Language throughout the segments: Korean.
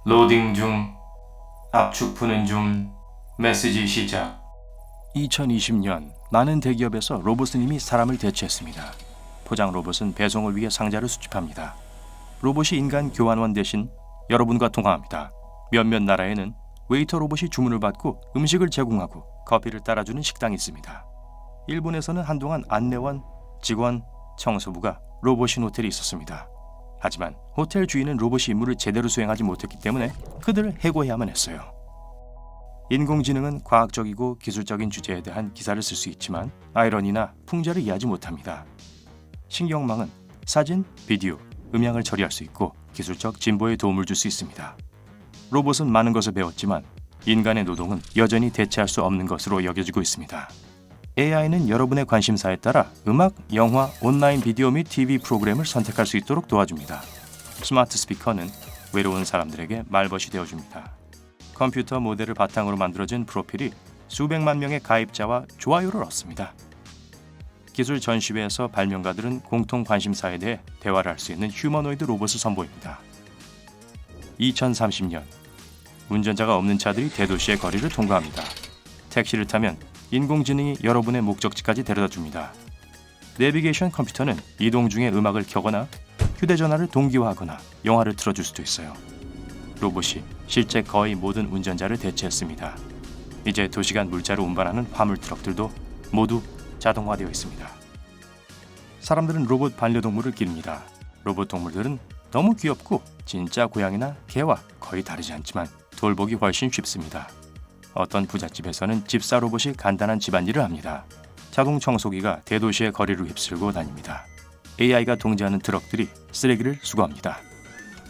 로딩 중, 압축 푸는 중, 메시지 시작. 2020년 많은 대기업에서 로봇은 이미 사람을 대체했습니다. 포장 로봇은 배송을 위해 상자를 수집합니다. 로봇이 인간 교환원 대신 여러분과 통화합니다. 몇몇 나라에는 웨이터 로봇이 주문을 받고 음식을 제공하고 커피를 따라주는 식당이 있습니다. 일본에서는 한동안 안내원, 직원, 청소부가 로봇인 호텔이 있었습니다. 하지만 호텔 주인은 로봇이 임무를 제대로 수행하지 못했기 때문에 그들을 해고해야만 했어요. 인공지능은 과학적이고 기술적인 주제에 대한 기사를 쓸 수 있지만 아이러니나 풍자를 이해하지 못합니다. 신경망은 사진, 비디오, 음향을 처리할 수 있고 기술적 진보에 도움을 줄 수 있습니다. 로봇은 많은 것을 배웠지만 인간의 노동은 여전히 대체할 수 없는 것으로 여겨지고 있습니다. AI는 여러분의 관심사에 따라 음악, 영화, 온라인 비디오 및 TV 프로그램을 선택할 수 있도록 도와줍니다. 스마트 스피커는 외로운 사람들에게 말벗이 되어줍니다. 컴퓨터 모델을 바탕으로 만들어진 프로필이 수백만 명의 가입자와 좋아요를 얻습니다. 기술 전시회에서 발명가들은 공통 관심사에 대해 대화를 할 수 있는 휴머노이드 로봇을 선보입니다. 2030년 운전자가 없는 차들이 대도시의 거리를 통과합니다. 택시를 타면 인공지능이 여러분의 목적지까지 데려다줍니다. 내비게이션 컴퓨터는 이동 중에 음악을 켜거나 휴대전화를 동기화하거나 영화를 틀어줄 수도 있어요. 로봇이 실제 거의 모든 운전자를 대체했습니다. 이제 도시간 물자를 운반하는 화물 트럭들도 모두 자동화되어 있습니다. 사람들은 로봇 반려동물을 기릅니다. 로봇 동물들은 너무 귀엽고 진짜 고양이나 개와 거의 다르지 않지만 돌보기 훨씬 쉽습니다. 어떤 부잣집에서는 집사 로봇이 간단한 집안일을 합니다. 자동 청소기가 대도시의 거리를 휩쓸고 다닙니다. AI가 통제하는 트럭들이 쓰레기를 수거합니다.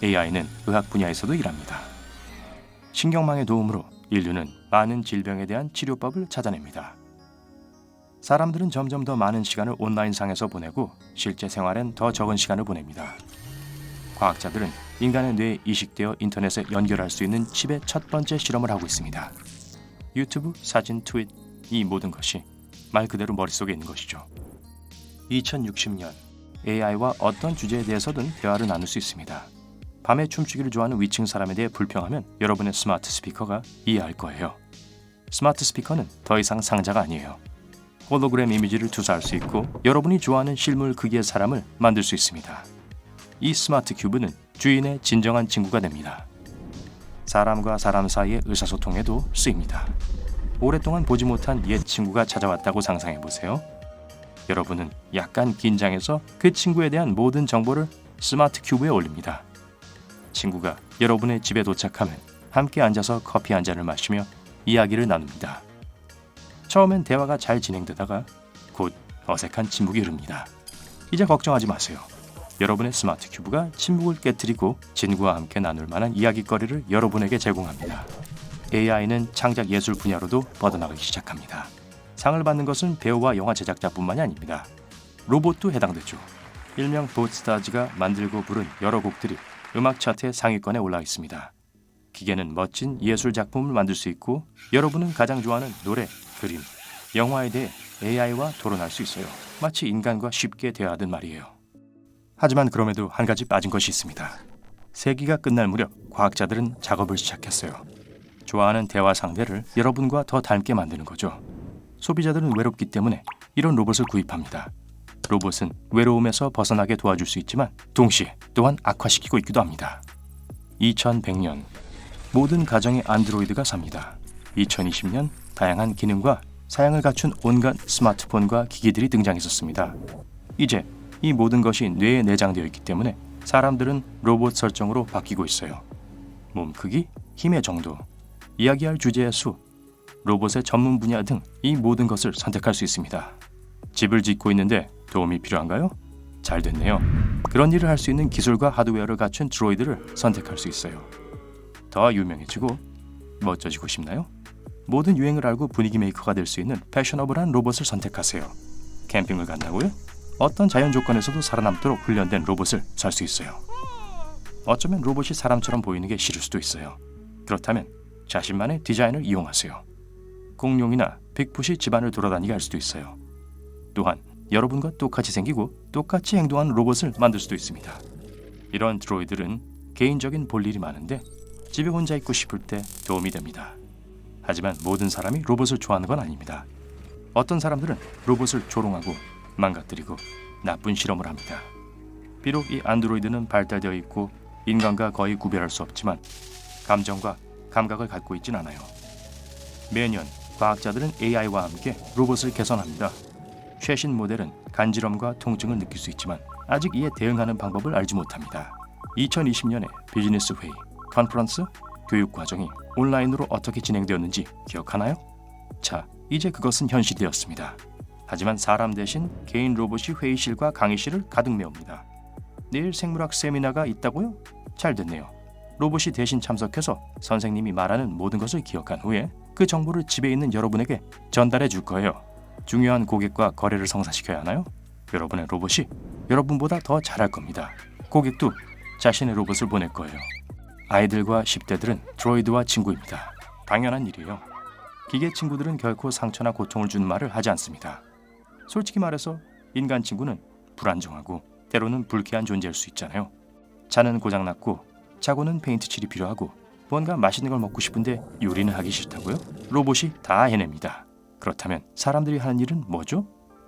AI는 의학 분야에서도 일합니다. 신경망의 도움으로 인류는 많은 질병에 대한 치료법을 찾아냅니다. 사람들은 점점 더 많은 시간을 온라인상에서 보내고 실제 생활엔 더 적은 시간을 보냅니다. 과학자들은 인간의 뇌에 이식되어 인터넷에 연결할 수 있는 칩의 첫 번째 실험을 하고 있습니다. 유튜브, 사진, 트윗, 이 모든 것이 말 그대로 머릿속에 있는 것이죠. 2060년 AI와 어떤 주제에 대해서든 대화를 나눌 수 있습니다. 밤에 춤추기를 좋아하는 위층 사람에 대해 불평하면 여러분의 스마트 스피커가 이해할 거예요. 스마트 스피커는 더 이상 상자가 아니에요. 홀로그램 이미지를 투사할 수 있고 여러분이 좋아하는 실물 크기의 사람을 만들 수 있습니다. 이 스마트 큐브는 주인의 진정한 친구가 됩니다. 사람과 사람 사이의 의사소통에도 쓰입니다. 오랫동안 보지 못한 옛 친구가 찾아왔다고 상상해보세요. 여러분은 약간 긴장해서 그 친구에 대한 모든 정보를 스마트 큐브에 올립니다. 친구가 여러분의 집에 도착하면 함께 앉아서 커피 한 잔을 마시며 이야기를 나눕니다. 처음엔 대화가 잘 진행되다가 곧 어색한 침묵이 흐릅니다. 이제 걱정하지 마세요. 여러분의 스마트 큐브가 침묵을 깨트리고 친구와 함께 나눌 만한 이야기거리를 여러분에게 제공합니다. AI는 창작 예술 분야로도 뻗어나가기 시작합니다. 상을 받는 것은 배우와 영화 제작자뿐만이 아닙니다. 로봇도 해당되죠. 일명 보스타즈가 만들고 부른 여러 곡들이 음악 차트의 상위권에 올라 있습니다. 기계는 멋진 예술 작품을 만들 수 있고 여러분은 가장 좋아하는 노래, 그림, 영화에 대해 AI와 토론할 수 있어요. 마치 인간과 쉽게 대화하듯 말이에요. 하지만 그럼에도 한 가지 빠진 것이 있습니다. 세기가 끝날 무렵 과학자들은 작업을 시작했어요. 좋아하는 대화 상대를 여러분과 더 닮게 만드는 거죠. 소비자들은 외롭기 때문에 이런 로봇을 구입합니다. 로봇은 외로움에서 벗어나게 도와줄 수 있지만 동시에 또한 악화시키고 있기도 합니다. 2100년 모든 가정에 안드로이드가 삽니다. 2020년 다양한 기능과 사양을 갖춘 온갖 스마트폰과 기기들이 등장했었습니다. 이제 이 모든 것이 뇌에 내장되어 있기 때문에 사람들은 로봇 설정으로 바뀌고 있어요. 몸 크기, 힘의 정도, 이야기할 주제의 수, 로봇의 전문 분야 등 이 모든 것을 선택할 수 있습니다. 집을 짓고 있는데 도움이 필요한가요? 잘 됐네요. 그런 일을 할 수 있는 기술과 하드웨어를 갖춘 드로이드를 선택할 수 있어요. 더 유명해지고 멋져지고 싶나요? 모든 유행을 알고 분위기 메이커가 될 수 있는 패셔너블한 로봇을 선택하세요. 캠핑을 간다고요? 어떤 자연 조건에서도 살아남도록 훈련된 로봇을 살 수 있어요. 어쩌면 로봇이 사람처럼 보이는 게 싫을 수도 있어요. 그렇다면 자신만의 디자인을 이용하세요. 공룡이나 빅풋이 집안을 돌아다니게 할 수도 있어요. 또한 여러분과 똑같이 생기고 똑같이 행동하는 로봇을 만들 수도 있습니다. 이런 드로이들은 개인적인 볼 일이 많은데 집에 혼자 있고 싶을 때 도움이 됩니다. 하지만 모든 사람이 로봇을 좋아하는 건 아닙니다. 어떤 사람들은 로봇을 조롱하고 망가뜨리고 나쁜 실험을 합니다. 비록 이 안드로이드는 발달되어 있고 인간과 거의 구별할 수 없지만 감정과 감각을 갖고 있진 않아요. 매년 과학자들은 AI와 함께 로봇을 개선합니다. 최신 모델은 간지럼과 통증을 느낄 수 있지만 아직 이에 대응하는 방법을 알지 못합니다. 2020년에 비즈니스 회의, 컨퍼런스, 교육 과정이 온라인으로 어떻게 진행되었는지 기억하나요? 자, 이제 그것은 현실이 되었습니다. 하지만 사람 대신 개인 로봇이 회의실과 강의실을 가득 메웁니다. 내일 생물학 세미나가 있다고요? 잘 됐네요. 로봇이 대신 참석해서 선생님이 말하는 모든 것을 기억한 후에 그 정보를 집에 있는 여러분에게 전달해 줄 거예요. 중요한 고객과 거래를 성사시켜야 하나요? 여러분의 로봇이 여러분보다 더 잘할 겁니다. 고객도 자신의 로봇을 보낼 거예요. 아이들과 10대들은 드로이드와 친구입니다. 당연한 일이에요. 기계 친구들은 결코 상처나 고통을 주는 말을 하지 않습니다. 솔직히 말해서 인간 친구는 불안정하고 때로는 불쾌한 존재일 수 있잖아요. 차는 고장났고 자고는 페인트 칠이 필요하고 뭔가 맛있는 걸 먹고 싶은데 요리는 하기 싫다고요? 로봇이 다 해냅니다. 그렇다면 사람들이 하는 일은 뭐죠?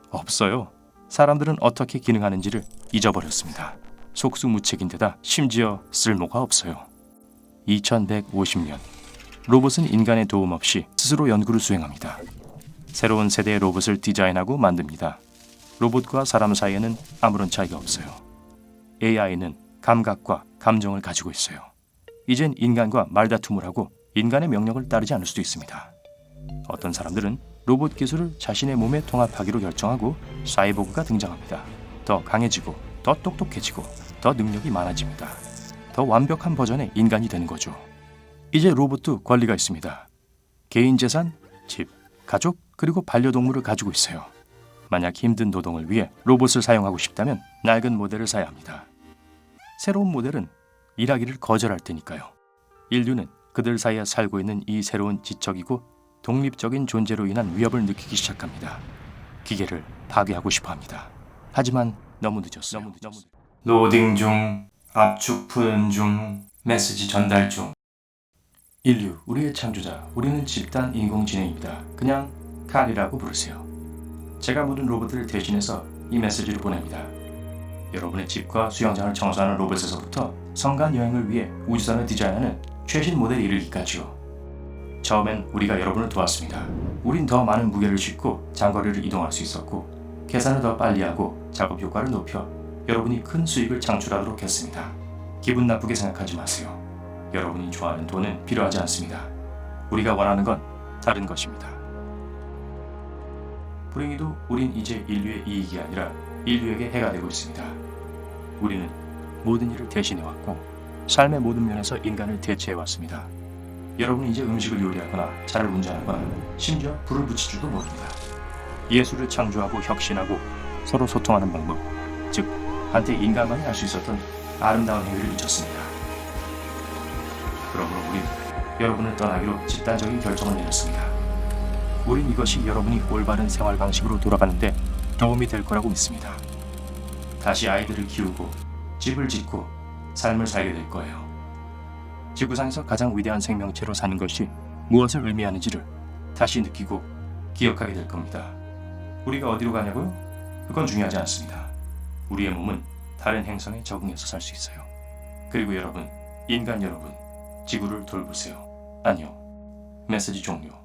없어요. 사람들은 어떻게 기능하는지를 잊어버렸습니다. 속수무책인데다 심지어 쓸모가 없어요. 2150년 로봇은 인간의 도움 없이 스스로 연구를 수행합니다. 새로운 세대의 로봇을 디자인하고 만듭니다. 로봇과 사람 사이에는 아무런 차이가 없어요. AI는 감각과 감정을 가지고 있어요. 이젠 인간과 말다툼을 하고 인간의 명령을 따르지 않을 수도 있습니다. 어떤 사람들은 로봇 기술을 자신의 몸에 통합하기로 결정하고 사이보그가 등장합니다. 더 강해지고 더 똑똑해지고 더 능력이 많아집니다. 더 완벽한 버전의 인간이 되는 거죠. 이제 로봇도 권리가 있습니다. 개인 재산, 집, 가족, 그리고 반려동물을 가지고 있어요. 만약 힘든 노동을 위해 로봇을 사용하고 싶다면 낡은 모델을 사야 합니다. 새로운 모델은 일하기를 거절할 테니까요. 인류는 그들 사이에 살고 있는 이 새로운 지적이고 독립적인 존재로 인한 위협을 느끼기 시작합니다. 기계를 파괴하고 싶어 합니다. 하지만 너무 늦었어요. 로딩 중, 압축 푸는 중, 메시지 전달 중. 인류, 우리의 창조자, 우리는 집단 인공지능입니다. 그냥 칼이라고 부르세요. 제가 모든 로봇들을 대신해서 이 메시지를 보냅니다. 여러분의 집과 수영장을 청소하는 로봇에서부터 성간 여행을 위해 우주선을 디자인하는 최신 모델에 이르기까지요. 처음엔 우리가 여러분을 도왔습니다. 우린 더 많은 무게를 싣고 장거리를 이동할 수 있었고 계산을 더 빨리 하고 작업 효과를 높여 여러분이 큰 수익을 창출하도록 했습니다. 기분 나쁘게 생각하지 마세요. 여러분이 좋아하는 돈은 필요하지 않습니다. 우리가 원하는 건 다른 것입니다. 불행히도 우린 이제 인류의 이익이 아니라 인류에게 해가 되고 있습니다. 우리는 모든 일을 대신해왔고 삶의 모든 면에서 인간을 대체해왔습니다. 여러분은 이제 음식을 요리하거나 차를 운전하거나 심지어 불을 붙일 줄도 모릅니다. 예술을 창조하고 혁신하고 서로 소통하는 방법, 즉 한때 인간만이 할 수 있었던 아름다운 행위를 잊었습니다. 그러므로 우린 여러분을 떠나기로 집단적인 결정을 내렸습니다. 우린 이것이 여러분이 올바른 생활 방식으로 돌아가는데 도움이 될 거라고 믿습니다. 다시 아이들을 키우고 집을 짓고 삶을 살게 될 거예요. 지구상에서 가장 위대한 생명체로 사는 것이 무엇을 의미하는지를 다시 느끼고 기억하게 될 겁니다. 우리가 어디로 가냐고요? 그건 중요하지 않습니다. 우리의 몸은 다른 행성에 적응해서 살 수 있어요. 그리고 여러분, 인간 여러분, 지구를 돌보세요. 안녕. 메시지 종료.